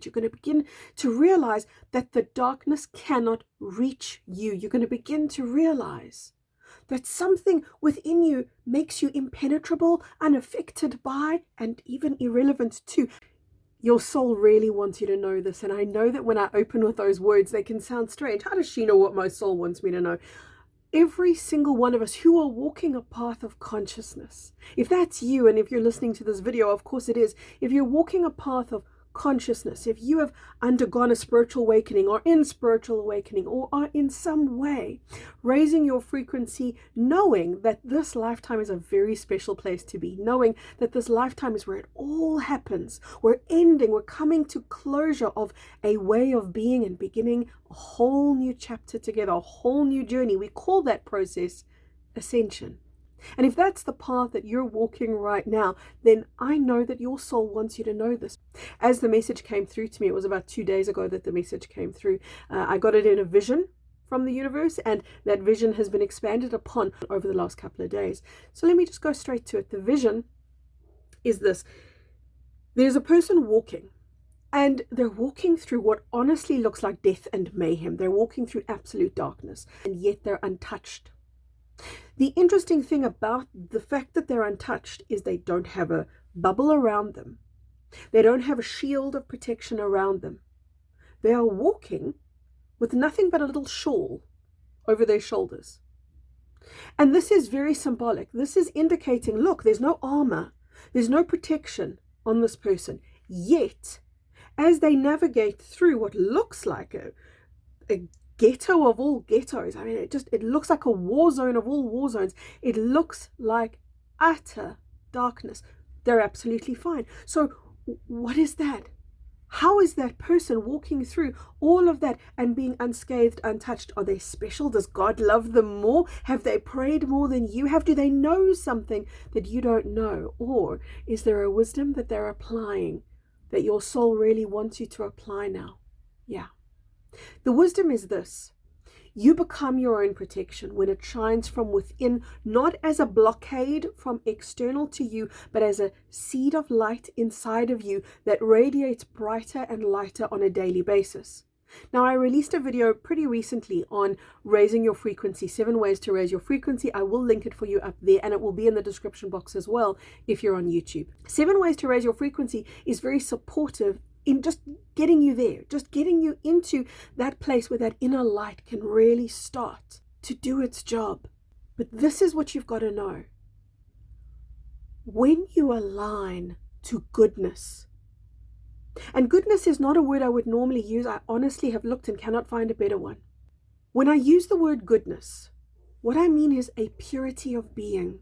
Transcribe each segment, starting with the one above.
light. You're going to begin to realize that the darkness cannot reach you. You're going to begin to realize that something within you makes you impenetrable, unaffected by, and even irrelevant to. Your soul really wants you to know this. And I know that when I open with those words, they can sound strange. How does she know what my soul wants me to know? Every single one of us who are walking a path of consciousness, if that's you, and if you're listening to this video, of course it is, if you're walking a path of consciousness, if you have undergone a spiritual awakening or in spiritual awakening or are in some way raising your frequency, knowing that this lifetime is a very special place to be, knowing that this lifetime is where it all happens, we're coming to closure of a way of being and beginning a whole new chapter together, a whole new journey. We call that process ascension. And if that's the path that you're walking right now, then I know that your soul wants you to know this. As the message came through to me, it was about 2 days ago that the message came through. I got it in a vision from the universe, and that vision has been expanded upon over the last couple of days. So let me just go straight to it. The vision is this. There's a person walking, and they're walking through what honestly looks like death and mayhem. They're walking through absolute darkness, and yet they're untouched. The interesting thing about the fact that they're untouched is they don't have a bubble around them. They don't have a shield of protection around them. They are walking with nothing but a little shawl over their shoulders. And this is very symbolic. This is indicating, look, there's no armor, there's no protection on this person. Yet, as they navigate through what looks like a ghetto of all ghettos, I mean, it looks like a war zone of all war zones. It looks like utter darkness. They're absolutely fine. So what is that? How is that person walking through all of that and being unscathed, untouched? Are they special? Does God love them more? Have they prayed more than you have? Do they know something that you don't know? Or is there a wisdom that they're applying that your soul really wants you to apply now? Yeah. The wisdom is this. You become your own protection when it shines from within, not as a blockade from external to you, but as a seed of light inside of you that radiates brighter and lighter on a daily basis. Now, I released a video pretty recently on raising your frequency, 7 ways to raise your frequency. I will link it for you up there, and it will be in the description box as well if you're on YouTube. 7 ways to raise your frequency is very supportive in just getting you there, just getting you into that place where that inner light can really start to do its job. But this is what you've got to know. When you align to goodness, and goodness is not a word I would normally use. I honestly have looked and cannot find a better one. When I use the word goodness, what I mean is a purity of being.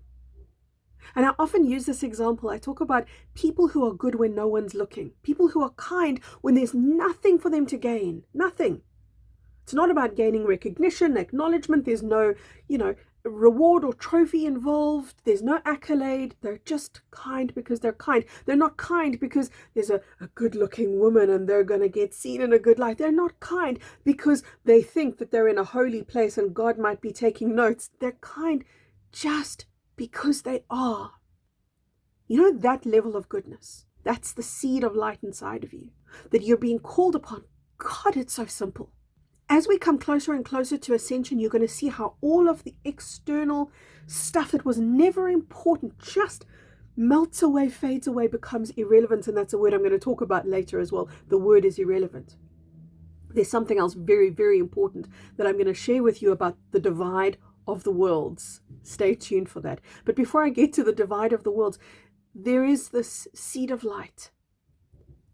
And I often use this example. I talk about people who are good when no one's looking. People who are kind when there's nothing for them to gain. Nothing. It's not about gaining recognition, acknowledgement. There's no, reward or trophy involved. There's no accolade. They're just kind because they're kind. They're not kind because there's a good-looking woman and they're going to get seen in a good light. They're not kind because they think that they're in a holy place and God might be taking notes. They're kind just because they are. That level of goodness, that's the seed of light inside of you, that you're being called upon. God, it's so simple. As we come closer and closer to ascension, you're going to see how all of the external stuff that was never important just melts away, fades away, becomes irrelevant. And that's a word I'm going to talk about later as well. The word is irrelevant. There's something else very, very important that I'm going to share with you about the divide of the worlds. Stay tuned for that. But before I get to the divide of the worlds, there is this seed of light,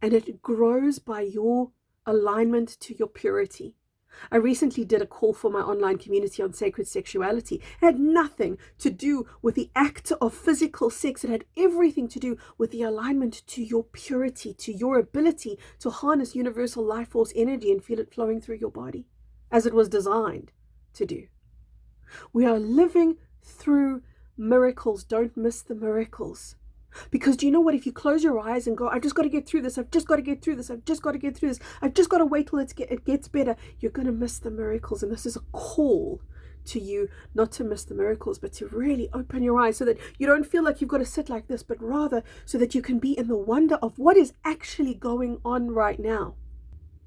and it grows by your alignment to your purity. I recently did a call for my online community on sacred sexuality. It had nothing to do with the act of physical sex. It had everything to do with the alignment to your purity, to your ability to harness universal life force energy and feel it flowing through your body as it was designed to do. We are living through miracles. Don't miss the miracles. Because do you know what? If you close your eyes and go, I've just got to get through this. I've just got to get through this. I've just got to get through this. I've just got to wait till it gets better. You're going to miss the miracles. And this is a call to you not to miss the miracles, but to really open your eyes so that you don't feel like you've got to sit like this, but rather so that you can be in the wonder of what is actually going on right now.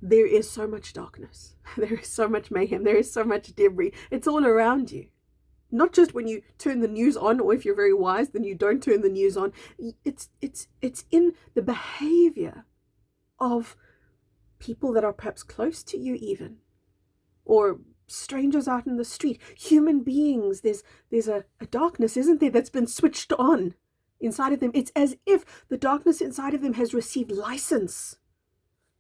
There is so much darkness. There is so much mayhem. There is so much debris. It's all around you. Not just when you turn the news on, or if you're very wise, then you don't turn the news on. It's in the behavior of people that are perhaps close to you even, or strangers out in the street, human beings. There's a darkness, isn't there, that's been switched on inside of them. It's as if the darkness inside of them has received license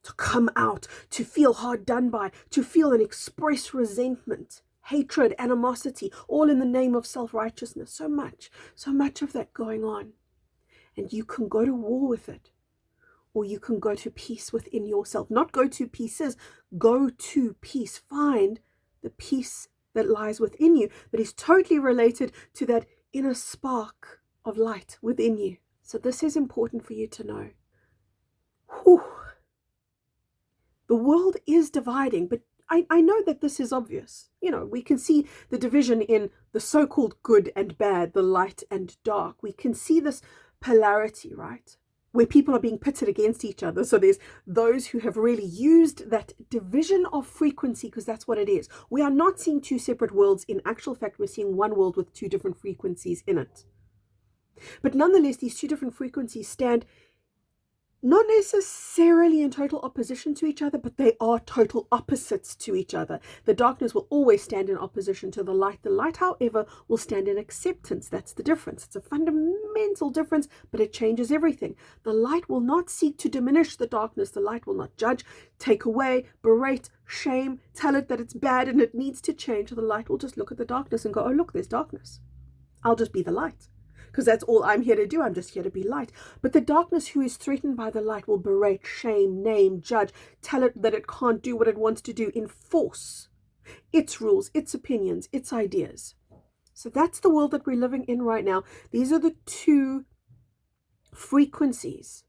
to come out, to feel hard done by, to feel and express resentment, hatred, animosity, all in the name of self-righteousness. So much of that going on. And you can go to war with it, or you can go to peace within yourself. Not go to pieces, go to peace. Find the peace that lies within you, that is totally related to that inner spark of light within you. So this is important for you to know. Whew. The world is dividing, but I know that this is obvious. You know, we can see the division in the so-called good and bad, the light and dark. We can see this polarity, right? Where people are being pitted against each other. So there's those who have really used that division of frequency, because that's what it is. We are not seeing two separate worlds. In actual fact, we're seeing one world with two different frequencies in it. But nonetheless, these two different frequencies stand not necessarily in total opposition to each other, but they are total opposites to each other. The darkness will always stand in opposition to the light. The light, however, will stand in acceptance. That's the difference. It's a fundamental difference, but it changes everything. The light will not seek to diminish the darkness. The light will not judge, take away, berate, shame, tell it that it's bad and it needs to change. The light will just look at the darkness and go, oh, look, there's darkness. I'll just be the light. Because that's all I'm here to do. I'm just here to be light. But the darkness who is threatened by the light will berate, shame, name, judge, tell it that it can't do what it wants to do, enforce its rules, its opinions, its ideas. So that's the world that we're living in right now. These are the two frequencies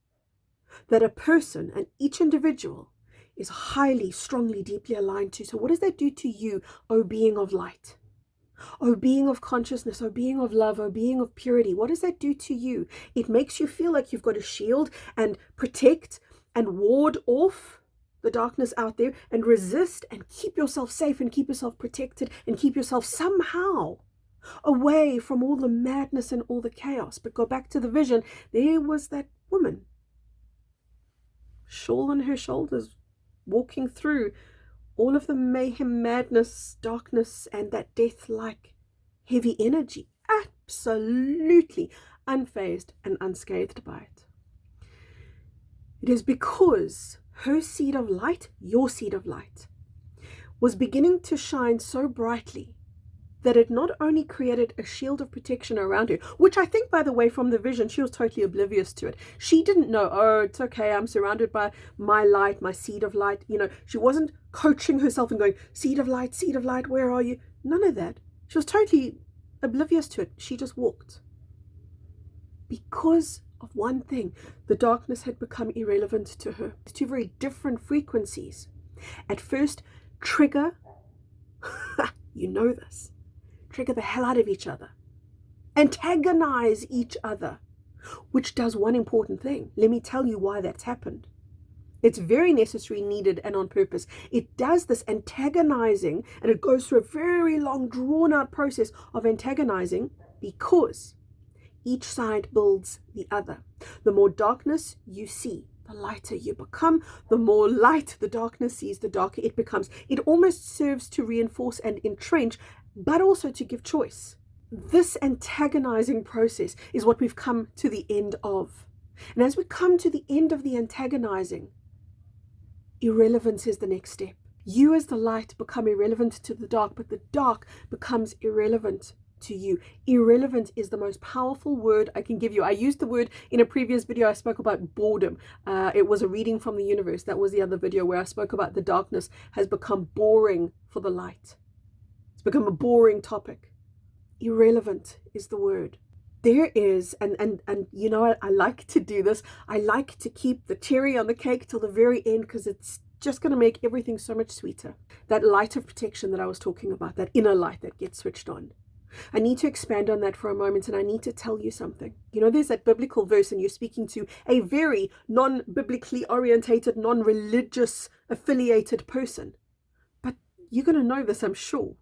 that a person and each individual is highly, strongly, deeply aligned to. So what does that do to you, O being of light? Oh, being of consciousness, oh, being of love, oh, being of purity. What does that do to you? It makes you feel like you've got to shield and protect and ward off the darkness out there and resist and keep yourself safe and keep yourself protected and keep yourself somehow away from all the madness and all the chaos. But go back to the vision. There was that woman, shawl on her shoulders, walking through all of the mayhem, madness, darkness, and that death-like heavy energy, absolutely unfazed and unscathed by it. It is because her seed of light, your seed of light, was beginning to shine so brightly that it not only created a shield of protection around her, which I think, by the way, from the vision, she was totally oblivious to it. She didn't know, oh, it's okay, I'm surrounded by my light, my seed of light. You know, she wasn't coaching herself and going, seed of light, where are you? None of that. She was totally oblivious to it. She just walked. Because of one thing, the darkness had become irrelevant to her. Two very different frequencies. At first, trigger, you know this, trigger the hell out of each other, antagonize each other, which does one important thing. Let me tell you why that's happened. It's very necessary, needed, and on purpose. It does this antagonizing, and it goes through a very long, drawn-out process of antagonizing because each side builds the other. The more darkness you see, the lighter you become. The more light the darkness sees, the darker it becomes. It almost serves to reinforce and entrench, but also to give choice. This antagonizing process is what we've come to the end of. And as we come to the end of the antagonizing, irrelevance is the next step. You as the light become irrelevant to the dark, but the dark becomes irrelevant to you. Irrelevant is the most powerful word I can give you. I used the word in a previous video. I spoke about boredom. It was a reading from the universe. That was the other video where I spoke about the darkness has become boring for the light. It's become a boring topic. Irrelevant is the word. There is, and you know, I like to do this. I like to keep the cherry on the cake till the very end because it's just going to make everything so much sweeter. That light of protection that I was talking about, that inner light that gets switched on. I need to expand on that for a moment, and I need to tell you something. You know, there's that biblical verse, and you're speaking to a very non-biblically orientated, non-religious affiliated person. But you're going to know this, I'm sure.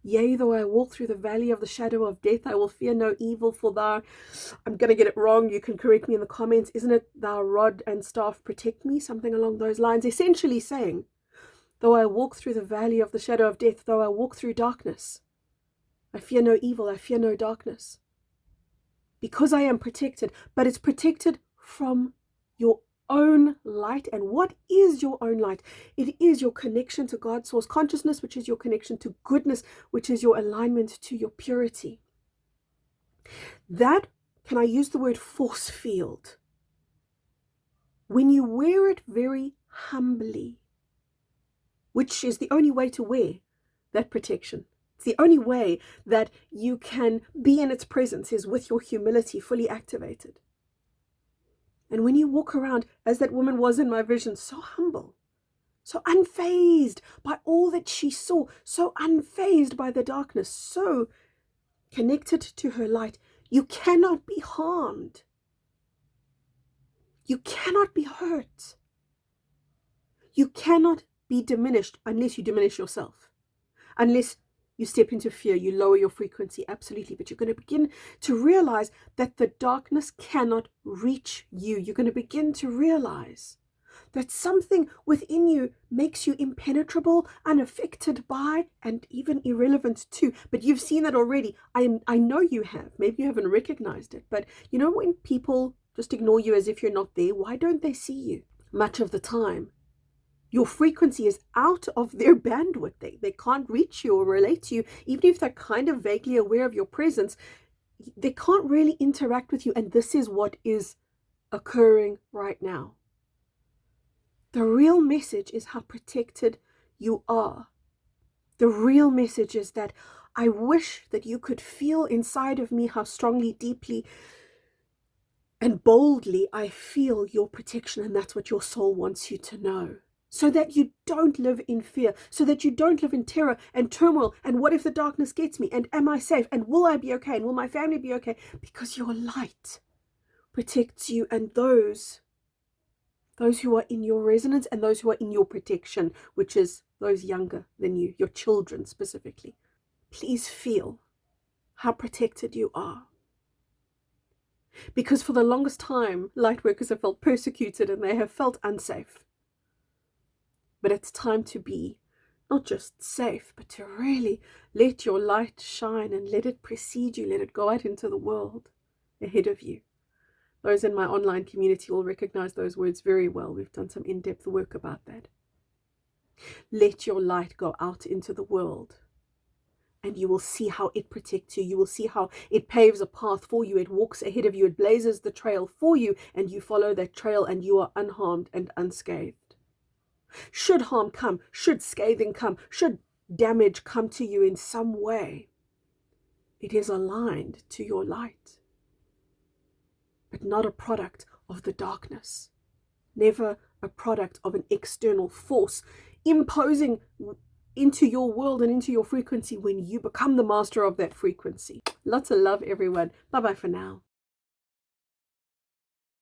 Yea, though I walk through the valley of the shadow of death, I will fear no evil, for thou, I'm going to get it wrong, you can correct me in the comments, isn't it, thou rod and staff protect me? Something along those lines, essentially saying, though I walk through the valley of the shadow of death, though I walk through darkness, I fear no evil, I fear no darkness. Because I am protected, but it's protected from your own light. And what is your own light? It is your connection to God's source consciousness, which is your connection to goodness, which is your alignment to your purity. That, can I use the word force field? When you wear it very humbly, which is the only way to wear that protection. It's the only way that you can be in its presence is with your humility fully activated. And when you walk around, as that woman was in my vision, so humble, so unfazed by all that she saw, so unfazed by the darkness, so connected to her light, you cannot be harmed. You cannot be hurt. You cannot be diminished unless you diminish yourself. Unless you step into fear, you lower your frequency, absolutely. But you're going to begin to realize that the darkness cannot reach you. You're going to begin to realize that something within you makes you impenetrable, unaffected by, and even irrelevant to. But you've seen that already. I know you have. Maybe you haven't recognized it. But you know when people just ignore you as if you're not there, why don't they see you? Much of the time, your frequency is out of their bandwidth. They can't reach you or relate to you. Even if they're kind of vaguely aware of your presence, they can't really interact with you. And this is what is occurring right now. The real message is how protected you are. The real message is that I wish that you could feel inside of me how strongly, deeply, and boldly I feel your protection. And that's what your soul wants you to know. So that you don't live in fear, so that you don't live in terror and turmoil. And what if the darkness gets me? And am I safe? And will I be okay? And will my family be okay? Because your light protects you and those who are in your resonance and those who are in your protection, which is those younger than you, your children specifically. Please feel how protected you are. Because for the longest time, light workers have felt persecuted and they have felt unsafe. But it's time to be not just safe, but to really let your light shine and let it precede you. Let it go out into the world ahead of you. Those in my online community will recognize those words very well. We've done some in-depth work about that. Let your light go out into the world and you will see how it protects you. You will see how it paves a path for you. It walks ahead of you. It blazes the trail for you and you follow that trail and you are unharmed and unscathed. Should harm come, should scathing come, should damage come to you in some way, it is aligned to your light, but not a product of the darkness, never a product of an external force imposing into your world and into your frequency when you become the master of that frequency. Lots of love, everyone. Bye-bye for now.